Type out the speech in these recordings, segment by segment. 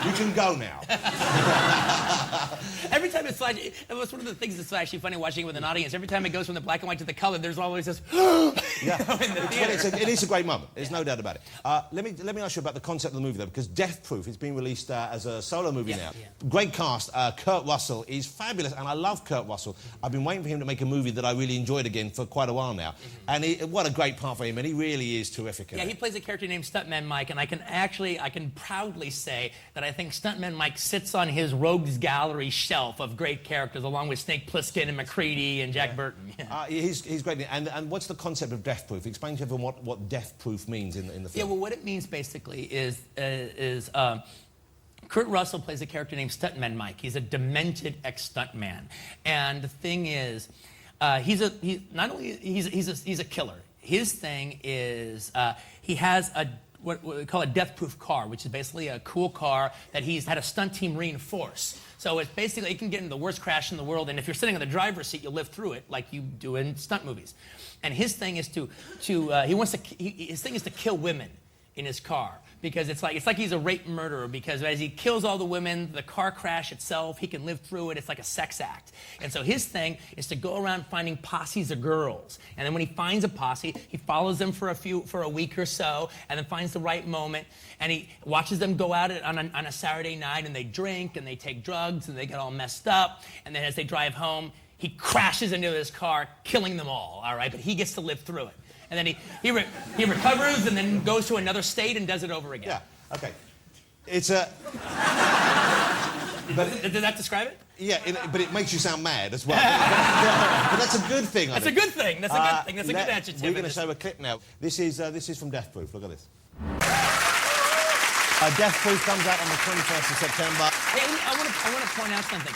You can go now. Every time it's like, it was one of the things that's actually funny watching it with an audience. Every time it goes from the black and white to the color, there's always this Yeah. in the theater. It is a great moment. There's no doubt about it. Let me ask you about the concept of the movie, though, because Death Proof is being released as a solo movie now. Yeah. Great cast. Kurt Russell is fabulous, and I love Kurt Russell. I've been waiting for him to make a movie that I really enjoyed again for quite a while now. And what a great part for him, and he really is terrific. Yeah, he plays a character named Stuntman Mike, and I can proudly say that I think Stuntman Mike sits on his rogues gallery shelf of great characters, along with Snake Plissken and McCready and Jack Burton. Yeah. He's great. And what's the concept of Death Proof? Explain to everyone what Death Proof means in the film. Yeah, well, what it means basically is Kurt Russell plays a character named Stuntman Mike. He's a demented ex-stuntman, and the thing is, he's a killer. His thing is he has what we call a death-proof car, which is basically a cool car that he's had a stunt team reinforce. So it's basically, it can get into the worst crash in the world, and if you're sitting in the driver's seat, you'll live through it like you do in stunt movies. And his thing is his thing is to kill women in his car, because it's like he's a rape murderer, because as he kills all the women, the car crash itself, he can live through it. It's like a sex act. And so his thing is to go around finding posses of girls. And then when he finds a posse, he follows them for a week or so, and then finds the right moment, and he watches them go out on a Saturday night, and they drink, and they take drugs, and they get all messed up. And then as they drive home, he crashes into his car, killing them all right? But he gets to live through it. And then he recovers and then goes to another state and does it over again. Yeah, okay. It's a... Did that describe it? Yeah, but it makes you sound mad as well. But that's a good thing, I think. That's a good thing. That's a good thing. That's a good adjective. We're going to show a clip now. This is from Death Proof. Look at this. Death Proof comes out on the 21st of September. Hey, I want to point out something.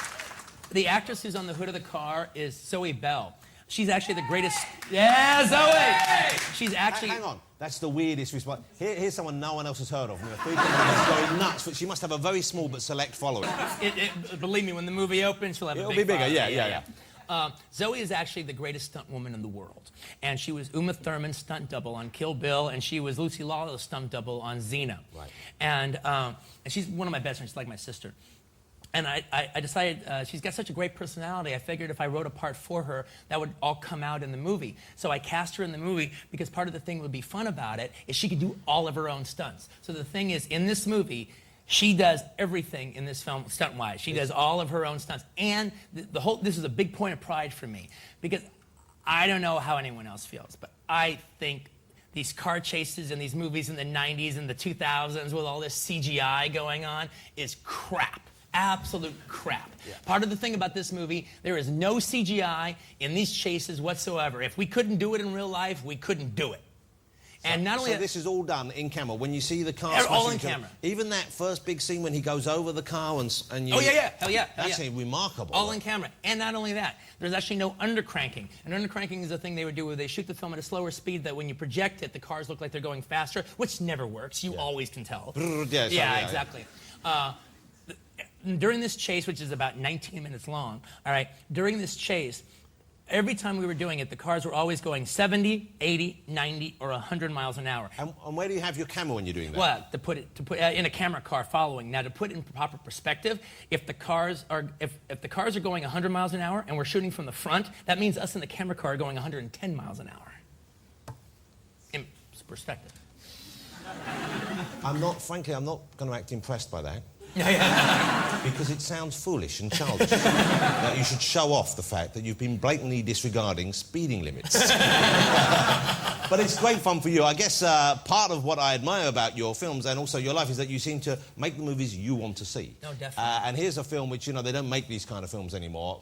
The actress who's on the hood of the car is Zoe Bell. She's actually the greatest... Yeah, Zoe! She's actually... Hang on. That's the weirdest response. Here's someone no one else has heard of. Going nuts, but she must have a very small but select following. Believe me, when the movie opens, she'll have It'll be bigger, following. Yeah. Zoe is actually the greatest stunt woman in the world. And she was Uma Thurman's stunt double on Kill Bill, and she was Lucy Lawlow's stunt double on Xena. Right. And she's one of my best friends. She's like my sister. And I decided she's got such a great personality, I figured if I wrote a part for her, that would all come out in the movie. So I cast her in the movie because part of the thing that would be fun about it is she could do all of her own stunts. So the thing is, in this movie, she does everything in this film stunt-wise. She does all of her own stunts. And this is a big point of pride for me, because I don't know how anyone else feels, but I think these car chases in these movies in the 90s and the 2000s with all this CGI going on is crap. Absolute crap. Yeah. Part of the thing about this movie, there is no CGI in these chases whatsoever. If we couldn't do it in real life, we couldn't do it. And not only this is all done in camera. When you see the car, all in camera. Even that first big scene when he goes over the car and you. Oh yeah, hell yeah. That's remarkable. All in camera. And not only that, there's actually no undercranking. And undercranking is a thing they would do where they shoot the film at a slower speed that when you project it, the cars look like they're going faster, which never works. You always can tell. Yeah, exactly. During this chase, which is about 19 minutes long, during this chase, every time we were doing it, the cars were always going 70, 80, 90, or 100 miles an hour. And where do you have your camera when you're doing that? Well, to put in a camera car following. Now, to put it in proper perspective, if the cars are going 100 miles an hour and we're shooting from the front, that means us in the camera car are going 110 miles an hour. In perspective. Frankly, I'm not going to act impressed by that. Yeah. Because it sounds foolish and childish. You should show off the fact that you've been blatantly disregarding speeding limits. But it's great fun for you. I guess part of what I admire about your films and also your life is that you seem to make the movies you want to see. No, definitely. And here's a film which, they don't make these kind of films anymore,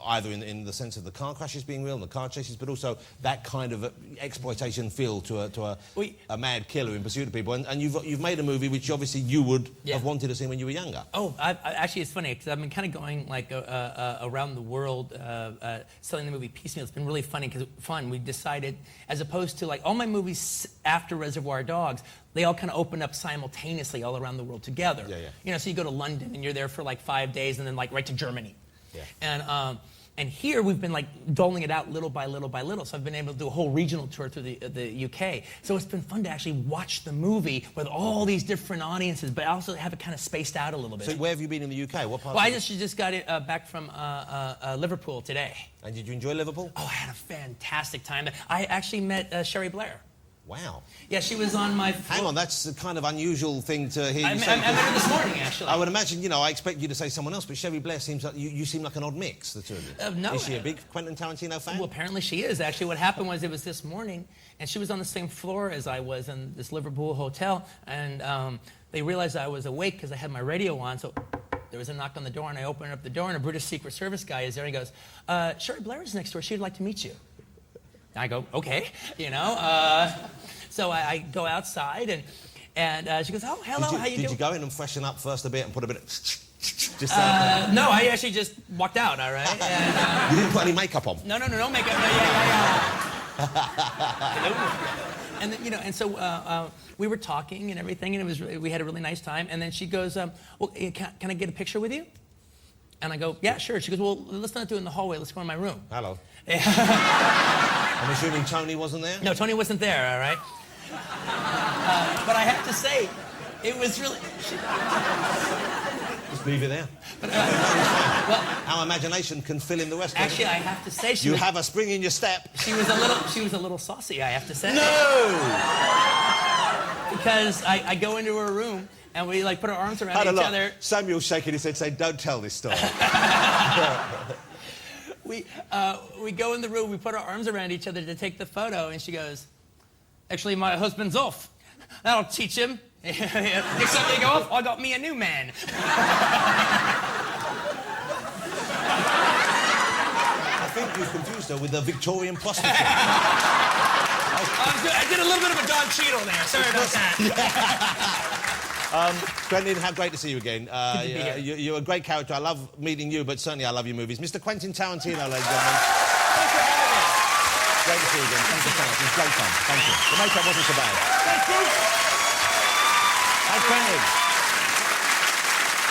either in the sense of the car crashes being real and the car chases, but also that kind of exploitation feel to a mad killer in pursuit of people. And you've made a movie which obviously you would have wanted to see when you were younger. Oh, actually, it's funny, because I've been kind of going around the world selling the movie piecemeal. It's been really funny, because we decided, as opposed to all my movies after Reservoir Dogs, they all kind of open up simultaneously all around the world together. Yeah. So you go to London and you're there for 5 days, and then right to Germany. Yeah. And here we've been like doling it out little by little by little. So I've been able to do a whole regional tour through the UK. So it's been fun to actually watch the movie with all these different audiences, but also have it kind of spaced out a little bit. So where have you been in the UK? What part? Well, I just got it back from Liverpool today. And did you enjoy Liverpool? Oh, I had a fantastic time. I actually met Sherry Blair. Wow. Yeah, she was on my... Hang on, that's a kind of unusual thing to hear you say. I met her this morning, actually. I would imagine, you know, I expect you to say someone else, but Sherry Blair seems like... You seem like an odd mix, the two of you. No. Is she a big Quentin Tarantino fan? Well, apparently she is. Actually, what happened was it was this morning, and she was on the same floor as I was in this Liverpool hotel, and they realized I was awake because I had my radio on, so... There was a knock on the door, and I opened up the door, and a British Secret Service guy is there, and he goes, Sherry Blair is next door. She'd like to meet you. I go, okay, you know. So I go outside, and she goes, oh, hello, how you doing? Did you go in and freshen up first a bit and put a bit of... just no, I actually just walked out, all right? And, you didn't put any makeup on? No makeup. No, yeah. And then, you know, and so we were talking and everything, and we had a really nice time. And then she goes, well, can I get a picture with you? And I go, yeah, sure. She goes, well, let's not do it in the hallway. Let's go in my room. Hello. I'm assuming Tony wasn't there? No, Tony wasn't there, all right? But I have to say, it was really... Just leave it there. Our imagination can fill in the rest. Actually, I have to say... You have a spring in your step. She was a little saucy, I have to say. No! Because I go into her room, and we like put our arms around each other. Samuel's shaking his head saying, don't tell this story. We go in the room, we put our arms around each other to take the photo, and she goes, actually, my husband's off. That'll teach him. Next time they go off, I got me a new man. I think you've confused her with a Victorian prostitute. I did a little bit of a Don Cheadle there. Sorry about that. Quentin, how great to see you again. Good to be here. You're a great character. I love meeting you, but certainly I love your movies. Mr. Quentin Tarantino, ladies and gentlemen. Thanks for having me. Great to see you again. Thank you so much. It was great fun. Thank you. The makeup wasn't so bad. Thank you. Hi, Quentin.